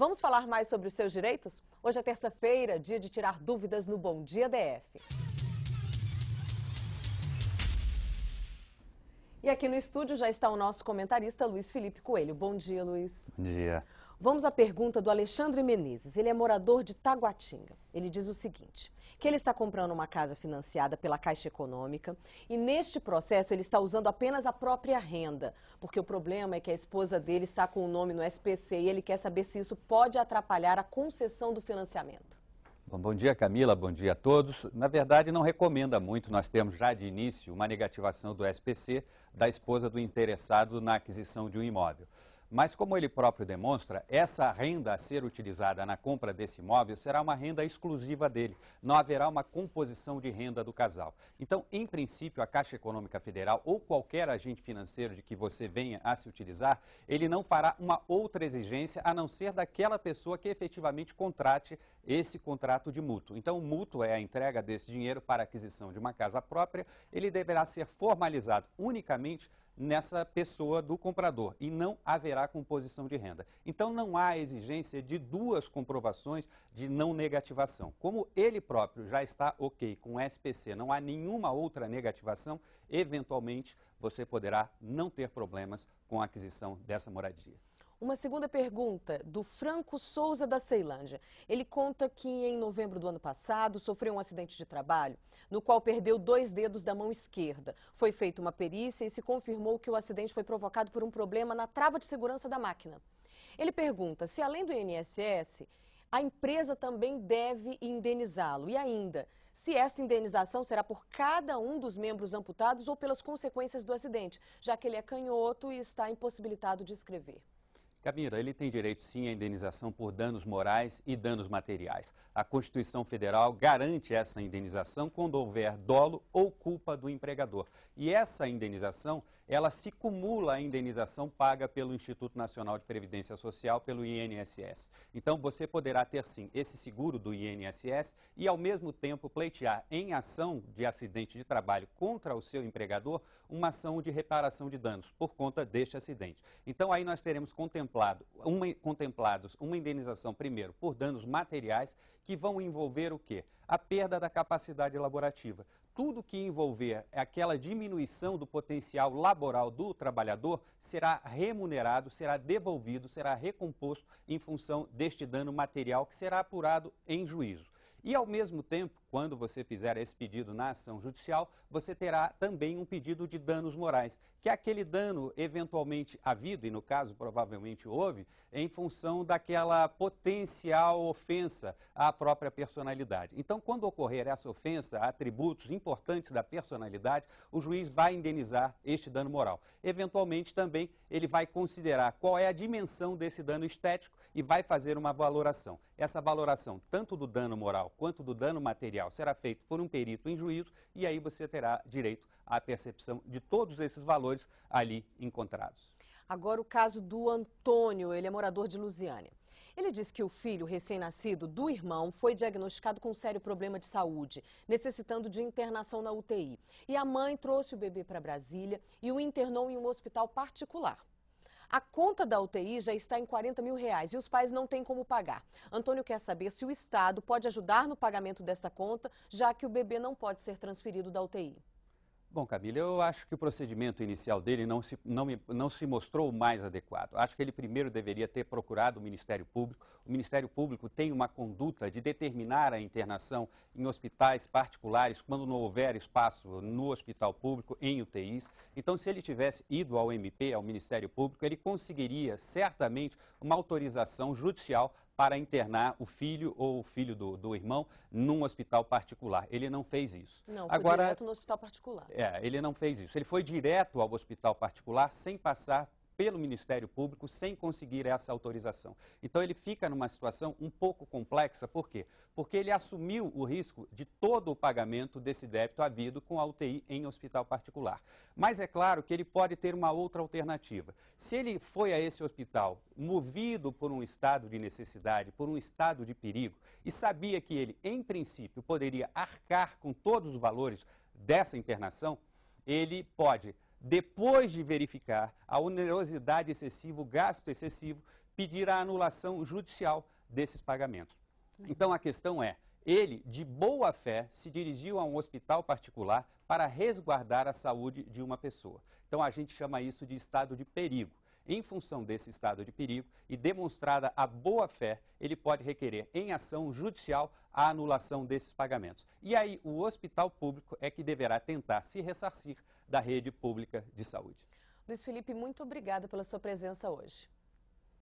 Vamos falar mais sobre os seus direitos? Hoje é terça-feira, dia de tirar dúvidas no Bom Dia DF. E aqui no estúdio já está o nosso comentarista Luiz Felipe Coelho. Bom dia, Luiz. Bom dia. Vamos à pergunta do Alexandre Menezes. Ele é morador de Taguatinga. Ele diz o seguinte, que ele está comprando uma casa financiada pela Caixa Econômica e neste processo ele está usando apenas a própria renda, porque o problema é que a esposa dele está com o nome no SPC e ele quer saber se isso pode atrapalhar a concessão do financiamento. Bom dia, Camila. Bom dia a todos. Na verdade, não recomenda muito. Nós temos já de início uma negativação do SPC da esposa do interessado na aquisição de um imóvel. Mas, como ele próprio demonstra, essa renda a ser utilizada na compra desse imóvel será uma renda exclusiva dele. Não haverá uma composição de renda do casal. Então, em princípio, a Caixa Econômica Federal ou qualquer agente financeiro de que você venha a se utilizar, ele não fará uma outra exigência a não ser daquela pessoa que efetivamente contrate esse contrato de mútuo. Então, o mútuo é a entrega desse dinheiro para a aquisição de uma casa própria. Ele deverá ser formalizado unicamente nessa pessoa do comprador e não haverá composição de renda. Então não há exigência de duas comprovações de não negativação. Como ele próprio já está ok com o SPC, não há nenhuma outra negativação, eventualmente você poderá não ter problemas com a aquisição dessa moradia. Uma segunda pergunta do Franco Souza da Ceilândia. Ele conta que em novembro do ano passado sofreu um acidente de trabalho, no qual perdeu 2 dedos da mão esquerda. Foi feita uma perícia e se confirmou que o acidente foi provocado por um problema na trava de segurança da máquina. Ele pergunta se, além do INSS, a empresa também deve indenizá-lo. E ainda, se esta indenização será por cada um dos membros amputados ou pelas consequências do acidente, já que ele é canhoto e está impossibilitado de escrever. Camila, ele tem direito sim à indenização por danos morais e danos materiais. A Constituição Federal garante essa indenização quando houver dolo ou culpa do empregador. E essa indenização, ela se cumula à indenização paga pelo Instituto Nacional de Previdência Social, pelo INSS. Então você poderá ter sim esse seguro do INSS e ao mesmo tempo pleitear em ação de acidente de trabalho contra o seu empregador uma ação de reparação de danos por conta deste acidente. Então aí nós teremos contemplados uma indenização, primeiro, por danos materiais, que vão envolver o quê? A perda da capacidade laborativa. Tudo que envolver aquela diminuição do potencial laboral do trabalhador será remunerado, será devolvido, será recomposto em função deste dano material que será apurado em juízo. E, ao mesmo tempo, quando você fizer esse pedido na ação judicial, você terá também um pedido de danos morais, que é aquele dano eventualmente havido, e no caso provavelmente houve, em função daquela potencial ofensa à própria personalidade. Então, quando ocorrer essa ofensa a atributos importantes da personalidade, o juiz vai indenizar este dano moral. Eventualmente também ele vai considerar qual é a dimensão desse dano estético e vai fazer uma valoração. Essa valoração, tanto do dano moral quanto do dano material, será feito por um perito em juízo e aí você terá direito à percepção de todos esses valores ali encontrados. Agora o caso do Antônio, ele é morador de Lusiânia. Ele diz que o filho recém-nascido do irmão foi diagnosticado com um sério problema de saúde, necessitando de internação na UTI. E a mãe trouxe o bebê para Brasília e o internou em um hospital particular. A conta da UTI já está em R$40 mil e os pais não têm como pagar. Antônio quer saber se o Estado pode ajudar no pagamento desta conta, já que o bebê não pode ser transferido da UTI. Bom, Camila, eu acho que o procedimento inicial dele não se mostrou o mais adequado. Acho que ele primeiro deveria ter procurado o Ministério Público. O Ministério Público tem uma conduta de determinar a internação em hospitais particulares quando não houver espaço no hospital público, em UTIs. Então, se ele tivesse ido ao MP, ao Ministério Público, ele conseguiria certamente uma autorização judicial para internar o filho ou o filho do irmão num hospital particular. Ele não fez isso. Não, foi direto no hospital particular. Ele não fez isso. Ele foi direto ao hospital particular sem passar pelo Ministério Público, sem conseguir essa autorização. Então ele fica numa situação um pouco complexa. Por quê? Porque ele assumiu o risco de todo o pagamento desse débito havido com a UTI em hospital particular. Mas é claro que ele pode ter uma outra alternativa. Se ele foi a esse hospital movido por um estado de necessidade, por um estado de perigo, e sabia que ele, em princípio, poderia arcar com todos os valores dessa internação, ele pode, depois de verificar a onerosidade excessiva, o gasto excessivo, pedir a anulação judicial desses pagamentos. Então, a questão é, ele, de boa fé, se dirigiu a um hospital particular para resguardar a saúde de uma pessoa. Então, a gente chama isso de estado de perigo. Em função desse estado de perigo e demonstrada a boa fé, ele pode requerer em ação judicial a anulação desses pagamentos. E aí, o hospital público é que deverá tentar se ressarcir da rede pública de saúde. Luiz Felipe, muito obrigada pela sua presença hoje.